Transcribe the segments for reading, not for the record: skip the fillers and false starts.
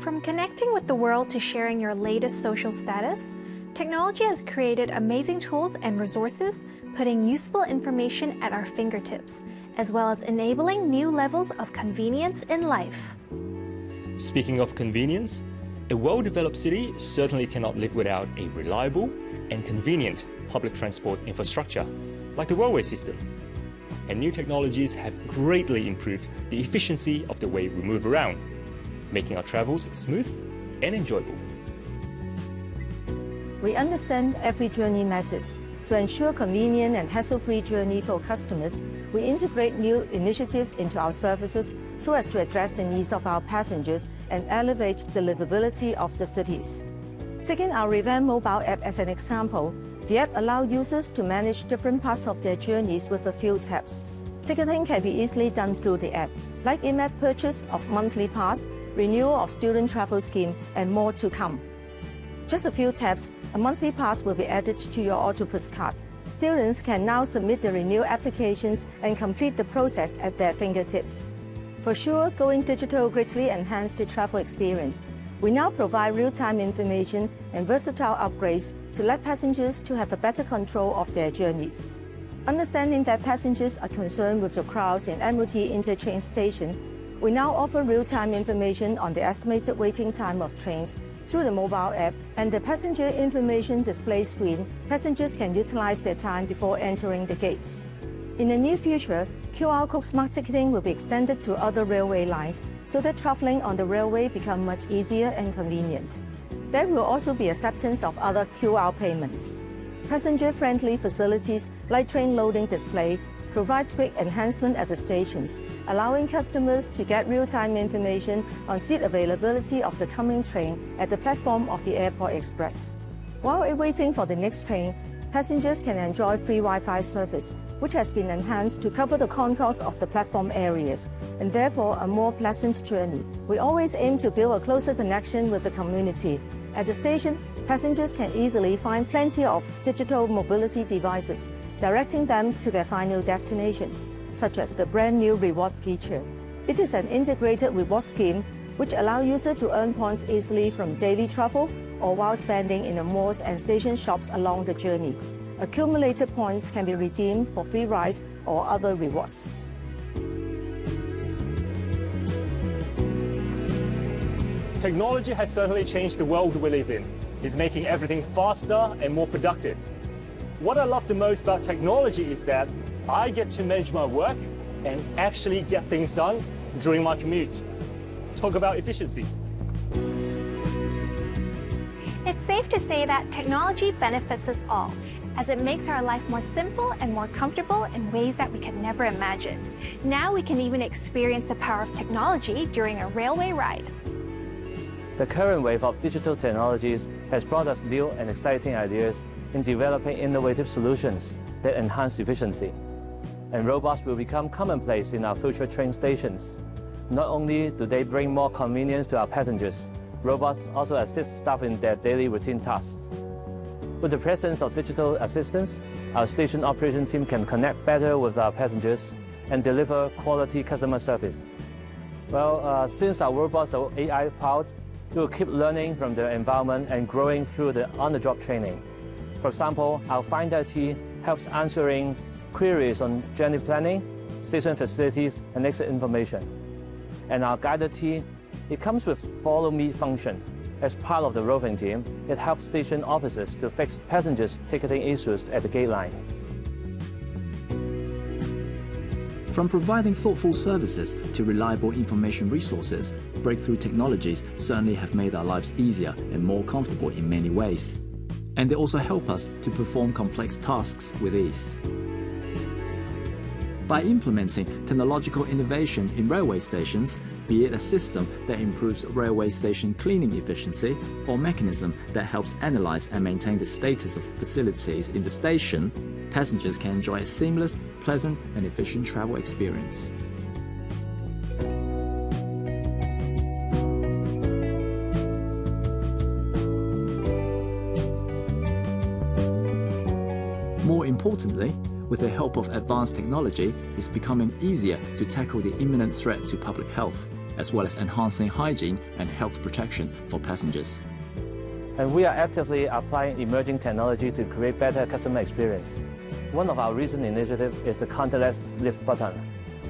From connecting with the world to sharing your latest social status, technology has created amazing tools and resources, putting useful information at our fingertips, as well as enabling new levels of convenience in life. Speaking of convenience, a well-developed city certainly cannot live without a reliable and convenient public transport infrastructure, like the railway system. And new technologies have greatly improved the efficiency of the way we move around, making our travels smooth and enjoyable. We understand every journey matters. To ensure convenient and hassle-free journey for customers, we integrate new initiatives into our services so as to address the needs of our passengers and elevate the livability of the cities. Taking our revamped mobile app as an example, the app allows users to manage different parts of their journeys with a few taps. Ticketing can be easily done through the app, like in-app purchase of monthly pass, renewal of student travel scheme, and more to come. Just a few taps, a monthly pass will be added to your Autobus card. Students can now submit the renewal applications and complete the process at their fingertips. For sure, going digital greatly enhanced the travel experience. We now provide real-time information and versatile upgrades to let passengers to have a better control of their journeys. Understanding that passengers are concerned with the crowds in MOT interchange station, we now offer real-time information on the estimated waiting time of trains through the mobile app and the passenger information display screen. Passengers can utilize their time before entering the gates. In the near future, QR code smart ticketing will be extended to other railway lines so that traveling on the railway becomes much easier and convenient. There will also be acceptance of other QR payments. Passenger-friendly facilities like train loading display provide quick enhancement at the stations, allowing customers to get real-time information on seat availability of the coming train at the platform of the Airport Express. While waiting for the next train, passengers can enjoy free Wi-Fi service, which has been enhanced to cover the concourse of the platform areas, and therefore a more pleasant journey. We always aim to build a closer connection with the community. At the station, passengers can easily find plenty of digital mobility devices, directing them to their final destinations, such as the brand new reward feature. It is an integrated reward scheme which allows users to earn points easily from daily travel or while spending in the malls and station shops along the journey. Accumulated points can be redeemed for free rides or other rewards. Technology has certainly changed the world we live in. It's making everything faster and more productive. What I love the most about technology is that I get to manage my work and actually get things done during my commute. Talk about efficiency. It's safe to say that technology benefits us all, as it makes our life more simple and more comfortable in ways that we could never imagine. Now we can even experience the power of technology during a railway ride. The current wave of digital technologies has brought us new and exciting ideas in developing innovative solutions that enhance efficiency. And robots will become commonplace in our future train stations. Not only do they bring more convenience to our passengers, robots also assist staff in their daily routine tasks. With the presence of digital assistants, our station operation team can connect better with our passengers and deliver quality customer service. Well, since our robots are AI-powered, we will keep learning from their environment and growing through the on-the-job training. For example, our Finder IT helps answering queries on journey planning, station facilities, and exit information. And our Guider T, it comes with Follow Me function. As part of the roving team, it helps station officers to fix passengers' ticketing issues at the gate line. From providing thoughtful services to reliable information resources, breakthrough technologies certainly have made our lives easier and more comfortable in many ways. And they also help us to perform complex tasks with ease. By implementing technological innovation in railway stations, be it a system that improves railway station cleaning efficiency or mechanism that helps analyze and maintain the status of facilities in the station, passengers can enjoy a seamless, pleasant, and efficient travel experience. More importantly, with the help of advanced technology, it's becoming easier to tackle the imminent threat to public health. as well as enhancing hygiene and health protection for passengers. And we are actively applying emerging technology to create better customer experience. One of our recent initiatives is the contactless lift button.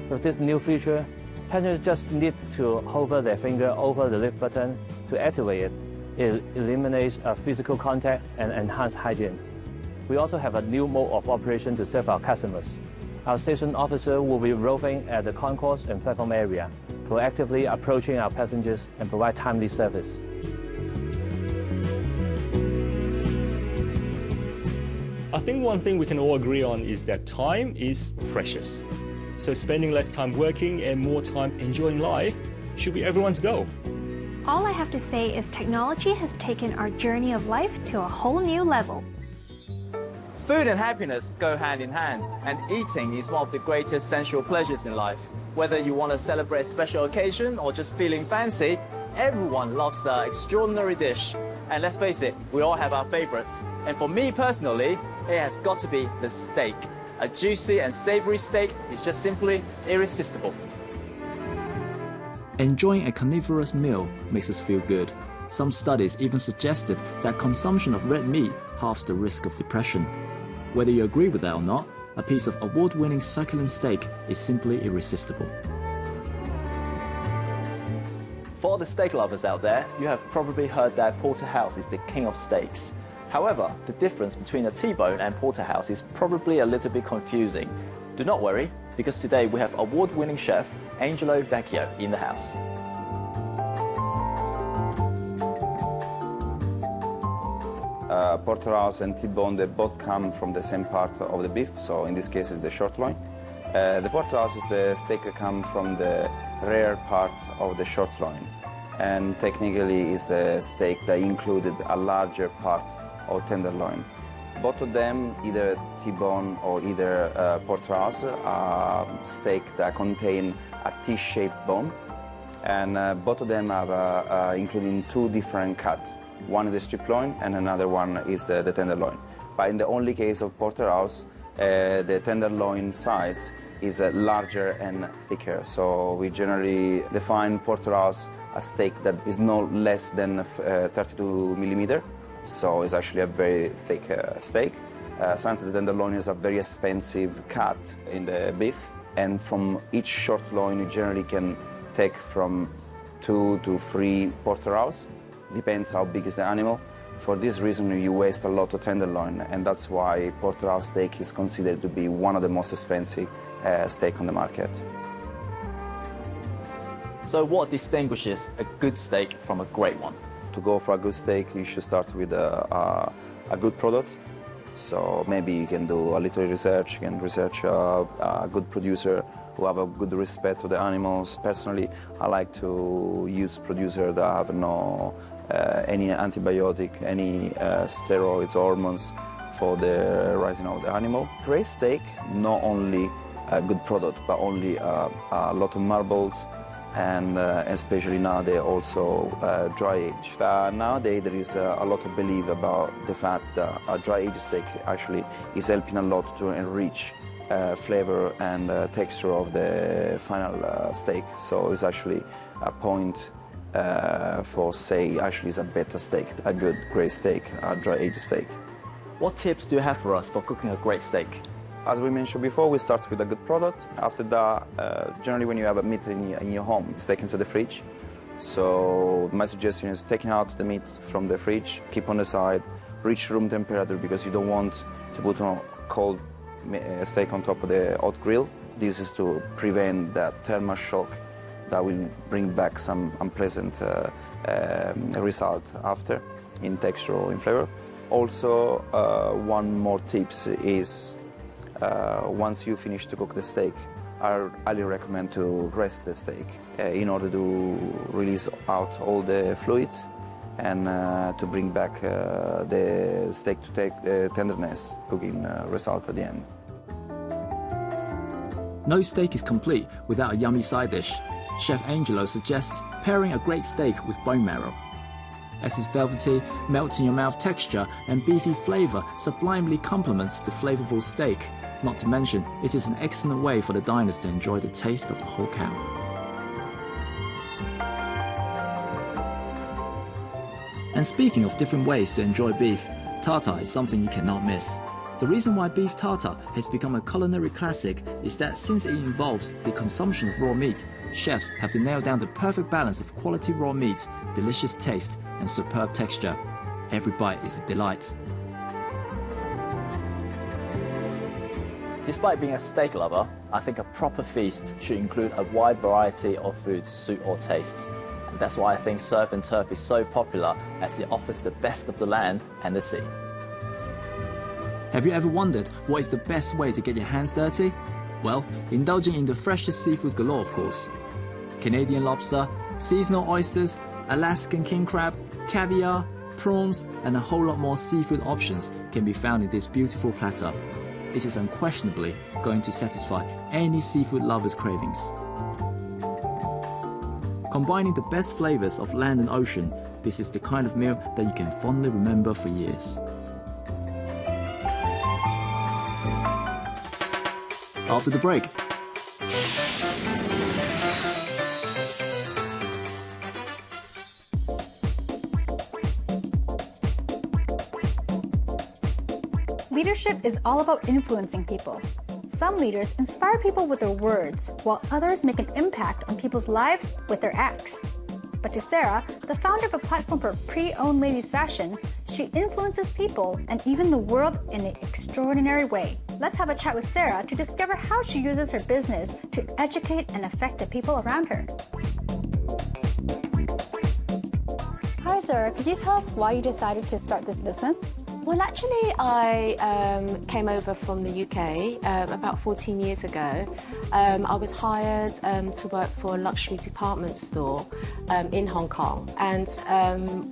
With this new feature, passengers just need to hover their finger over the lift button to activate it. It eliminates physical contact and enhances hygiene. We also have a new mode of operation to serve our customers. Our station officer will be roving at the concourse and platform area, proactively approaching our passengers and provide timely service. I think one thing we can all agree on is that time is precious. So spending less time working and more time enjoying life should be everyone's goal. All I have to say is technology has taken our journey of life to a whole new level. Food and happiness go hand in hand, and eating is one of the greatest sensual pleasures in life. Whether you want to celebrate a special occasion or just feeling fancy, everyone loves an extraordinary dish. And let's face it, we all have our favorites. And for me personally, it has got to be the steak. A juicy and savory steak is just simply irresistible. Enjoying a carnivorous meal makes us feel good. Some studies even suggested that consumption of red meat halves the risk of depression. Whether you agree with that or not, a piece of award-winning succulent steak is simply irresistible. For all the steak lovers out there, you have probably heard that porterhouse is the king of steaks. However, the difference between a T-bone and porterhouse is probably a little bit confusing. Do not worry, because today we have award-winning chef Angelo Vecchio in the house. Porterhouse and T-bone, they both come from the same part of the beef, so in this case it's the short loin. The porterhouse is the steak that comes from the rear part of the short loin, and technically is the steak that included a larger part of tenderloin. Both of them, either T-bone or either porterhouse, are steak that contain a T-shaped bone, and both of them have including two different cuts. One is the strip loin and another one is the tenderloin. But in the only case of porterhouse, the tenderloin sides is larger and thicker. So we generally define porterhouse a steak that is no less than 32 millimeter. So it's actually a very thick steak. Since the tenderloin is a very expensive cut in the beef, and from each short loin you generally can take from 2 to 3 porterhouse. Depends how big is the animal. For this reason, you waste a lot of tenderloin, and that's why porterhouse steak is considered to be one of the most expensive steak on the market. So what distinguishes a good steak from a great one? To go for a good steak, you should start with a good product. So maybe you can do a little research, you can research a good producer who have a good respect to the animals. Personally, I like to use producers that have no any antibiotic, any steroids, hormones for the rising of the animal. Great steak, not only a good product, but only a lot of marbles, and especially nowadays also dry age. Nowadays there is a lot of belief about the fact that a dry aged steak actually is helping a lot to enrich flavor and texture of the final steak. So it's actually a point for say actually it's a better steak, a good great steak, a dry aged steak. What tips do you have for us for cooking a great steak? As we mentioned before, we start with a good product. After that, generally when you have a meat in your home, it's taken to the fridge. So my suggestion is taking out the meat from the fridge, keep on the side, reach room temperature, because you don't want to put on cold steak on top of the hot grill. This is to prevent that thermal shock that will bring back some unpleasant result after in texture or in flavor. Also, one more tips is once you finish to cook the steak, I highly recommend to rest the steak in order to release out all the fluids and to bring back the steak to take the tenderness cooking result at the end. No steak is complete without a yummy side dish. Chef Angelo suggests pairing a great steak with bone marrow, as its velvety, melt-in-your-mouth texture and beefy flavour sublimely complements the flavourful steak. Not to mention, it is an excellent way for the diners to enjoy the taste of the whole cow. And speaking of different ways to enjoy beef, tartare is something you cannot miss. The reason why beef tartare has become a culinary classic is that since it involves the consumption of raw meat, chefs have to nail down the perfect balance of quality raw meat, delicious taste, and superb texture. Every bite is a delight. Despite being a steak lover, I think a proper feast should include a wide variety of food to suit all tastes. And that's why I think surf and turf is so popular, as it offers the best of the land and the sea. Have you ever wondered what is the best way to get your hands dirty? Well, indulging in the freshest seafood galore, of course. Canadian lobster, seasonal oysters, Alaskan king crab, caviar, prawns, and a whole lot more seafood options can be found in this beautiful platter. It is unquestionably going to satisfy any seafood lover's cravings. Combining the best flavors of land and ocean, this is the kind of meal that you can fondly remember for years. After the break. Leadership is all about influencing people. Some leaders inspire people with their words, while others make an impact on people's lives with their acts. But to Sarah, the founder of a platform for pre-owned ladies fashion, she influences people and even the world in an extraordinary way. Let's have a chat with Sarah to discover how she uses her business to educate and affect the people around her. Hi Sarah, could you tell us why you decided to start this business? Well, actually, I came over from the UK about 14 years ago. I was hired to work for a luxury department store in Hong Kong. And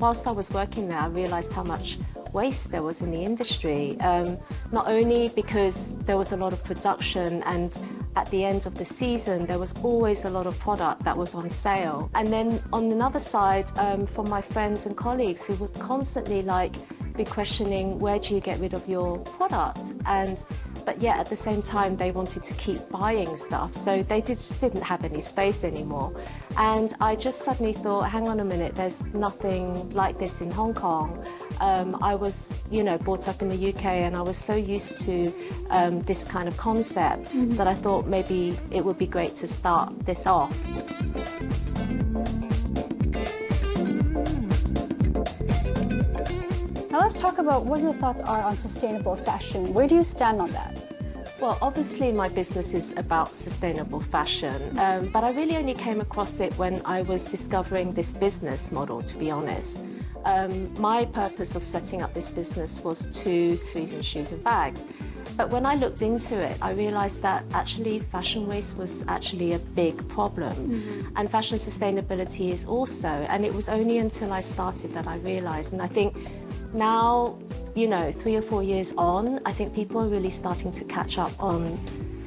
whilst I was working there, I realised how much waste there was in the industry. Not only because there was a lot of production, and at the end of the season, there was always a lot of product that was on sale. And then on another side, from my friends and colleagues who would constantly be questioning, where do you get rid of your product? But yet at the same time, they wanted to keep buying stuff, so they just didn't have any space anymore. And I just suddenly thought, hang on a minute, there's nothing like this in Hong Kong. I was, brought up in the UK, and I was so used to this kind of concept that I thought maybe it would be great to start this off. Now let's talk about what your thoughts are on sustainable fashion. Where do you stand on that? Well, obviously my business is about sustainable fashion, but I really only came across it when I was discovering this business model, to be honest. My purpose of setting up this business was to freeze shoes and bags. But when I looked into it, I realised that actually fashion waste was actually a big problem. And fashion sustainability is also. And it was only until I started that I realised. And I think now, 3 or 4 years on, I think people are really starting to catch up on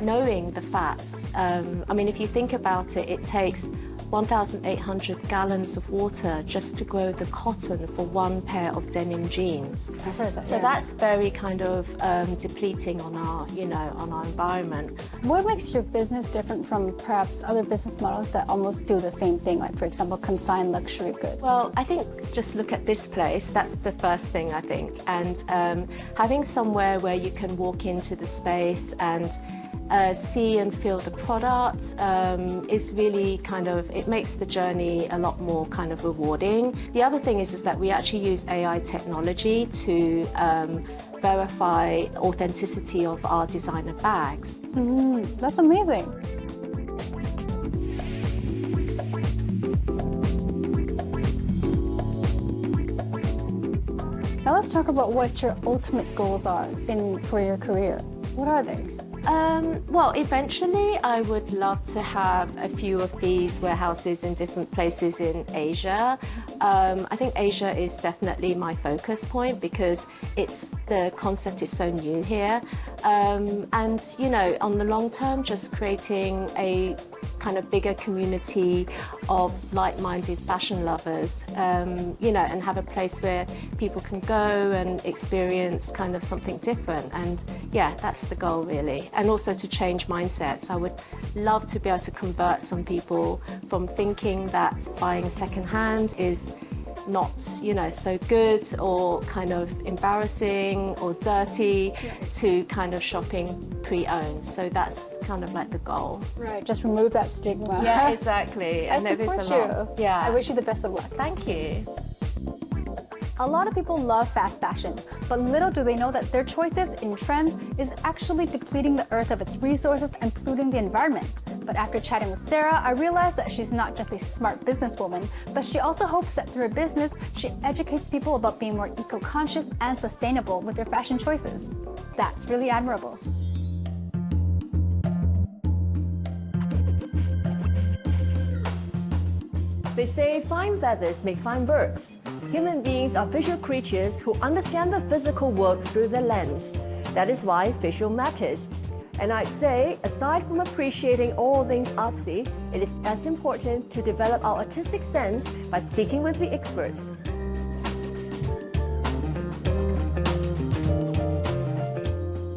knowing the facts. I mean, if you think about it, it takes 1,800 gallons of water just to grow the cotton for one pair of denim jeans. I've heard that. So that's very kind of depleting on our, on our environment. What makes your business different from perhaps other business models that almost do the same thing, like for example, consign luxury goods? Well, I think just look at this place. That's the first thing, I think. And having somewhere where you can walk into the space and see and feel the product is really it makes the journey a lot more kind of rewarding. The other thing is that we actually use AI technology to verify authenticity of our designer bags. That's amazing. Now let's talk about what your ultimate goals are for your career. What are they? Well, eventually I would love to have a few of these warehouses in different places in Asia. I think Asia is definitely my focus point because the concept is so new here. And, on the long term, just creating a kind of bigger community of like-minded fashion lovers, and have a place where people can go and experience kind of something different. And yeah, that's the goal really. And also to change mindsets. I would love to be able to convert some people from thinking that buying secondhand is not, you know, so good or kind of embarrassing or dirty to kind of shopping pre-owned. So that's kind of like the goal. Right, just remove that stigma. Yeah, exactly. I support you. Yeah. I wish you the best of luck. Thank you. A lot of people love fast fashion, but little do they know that their choices in trends is actually depleting the earth of its resources and polluting the environment. But after chatting with Sarah, I realized that she's not just a smart businesswoman, but she also hopes that through her business, she educates people about being more eco-conscious and sustainable with their fashion choices. That's really admirable. They say fine feathers make fine birds. Human beings are visual creatures who understand the physical world through their lens. That is why visual matters. And I'd say, aside from appreciating all things artsy, it is as important to develop our artistic sense by speaking with the experts.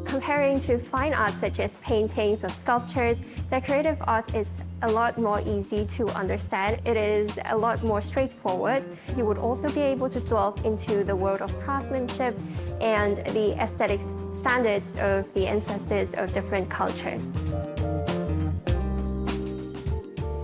Comparing to fine art such as paintings or sculptures, decorative art is a lot more easy to understand. It is a lot more straightforward. You would also be able to delve into the world of craftsmanship and the aesthetic standards of the ancestors of different cultures.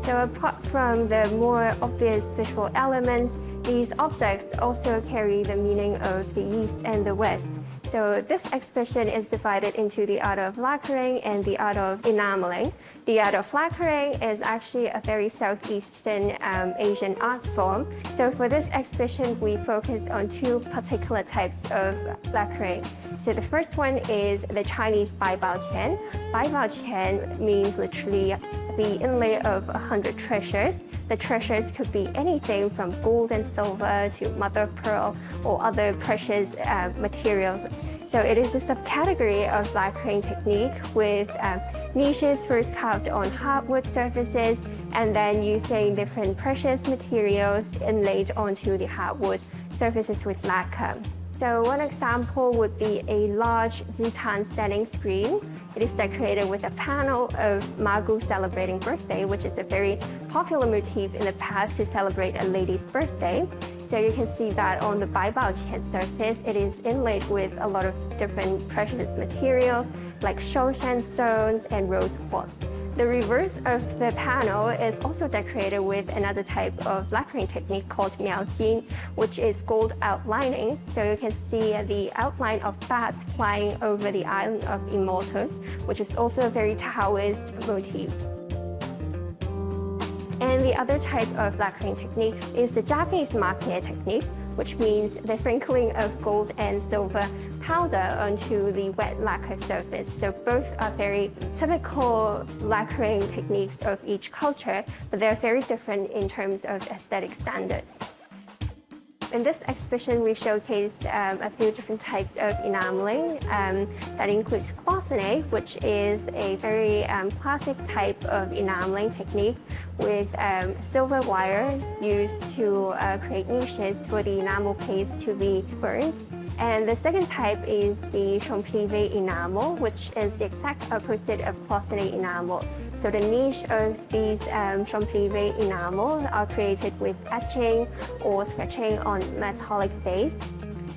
So apart from the more obvious visual elements, these objects also carry the meaning of the East and the West. So this exhibition is divided into the art of lacquering and the art of enameling. The art of lacquering is actually a very Southeastern Asian art form. So for this exhibition, we focused on two particular types of lacquering. So the first one is the Chinese Bai Bao Qian. Bai Bao Qian means literally the inlay of 100 treasures. The treasures could be anything from gold and silver to mother of pearl or other precious materials. So it is a subcategory of lacquering technique with niches first carved on hardwood surfaces and then using different precious materials inlaid onto the hardwood surfaces with lacquer. So one example would be a large Zitan standing screen. It is decorated with a panel of Magu celebrating birthday, which is a very popular motif in the past to celebrate a lady's birthday. So you can see that on the Bai Bao Qian surface, it is inlaid with a lot of different precious materials like Shoshan stones and rose quartz. The reverse of the panel is also decorated with another type of lacquering technique called miaojin, which is gold outlining. So you can see the outline of bats flying over the island of Immortals, which is also a very Taoist motif. And the other type of lacquering technique is the Japanese maki technique, which means the sprinkling of gold and silver powder onto the wet lacquer surface. So both are very typical lacquering techniques of each culture, but they're very different in terms of aesthetic standards. In this exhibition, we showcase a few different types of enameling. That includes cloisonné, which is a very classic type of enameling technique with silver wire used to create niches for the enamel paste to be burned. And the second type is the chanplivé enamel, which is the exact opposite of cloisonné enamel. So the niche of these chanplivé enamels are created with etching or scratching on metallic base.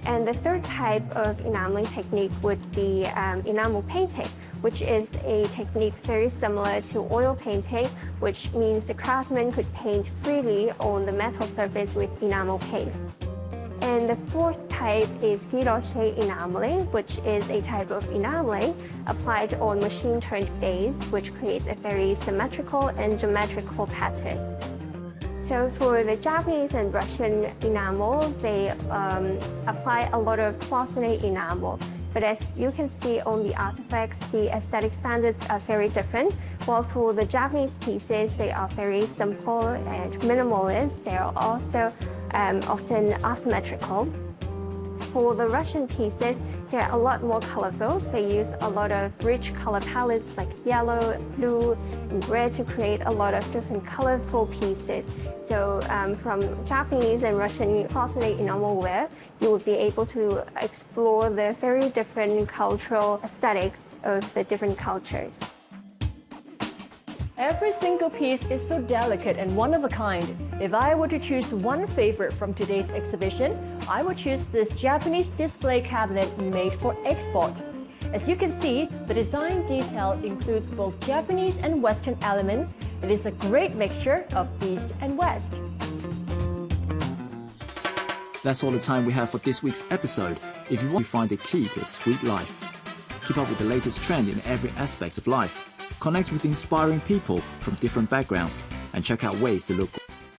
And the third type of enameling technique would be enamel painting, which is a technique very similar to oil painting, which means the craftsman could paint freely on the metal surface with enamel paste. And the fourth type is Dolce enameling, which is a type of enameling applied on machine-turned base, which creates a very symmetrical and geometrical pattern. So for the Japanese and Russian enamel, they apply a lot of cloisonné enamel. But as you can see on the artifacts, the aesthetic standards are very different. While for the Japanese pieces, they are very simple and minimalist. They are also often asymmetrical. For the Russian pieces, they're a lot more colorful. They use a lot of rich color palettes like yellow, blue, and red to create a lot of different colorful pieces. So from Japanese and Russian cloisonné enamel wear, you would be able to explore the very different cultural aesthetics of the different cultures. Every single piece is so delicate and one of a kind. If I were to choose one favorite from today's exhibition, I would choose this Japanese display cabinet made for export. As you can see, the design detail includes both Japanese and Western elements. It is a great mixture of East and West. That's all the time we have for this week's episode. If you want to find the key to a sweet life, keep up with the latest trend in every aspect of life, connect with inspiring people from different backgrounds, and check out ways to look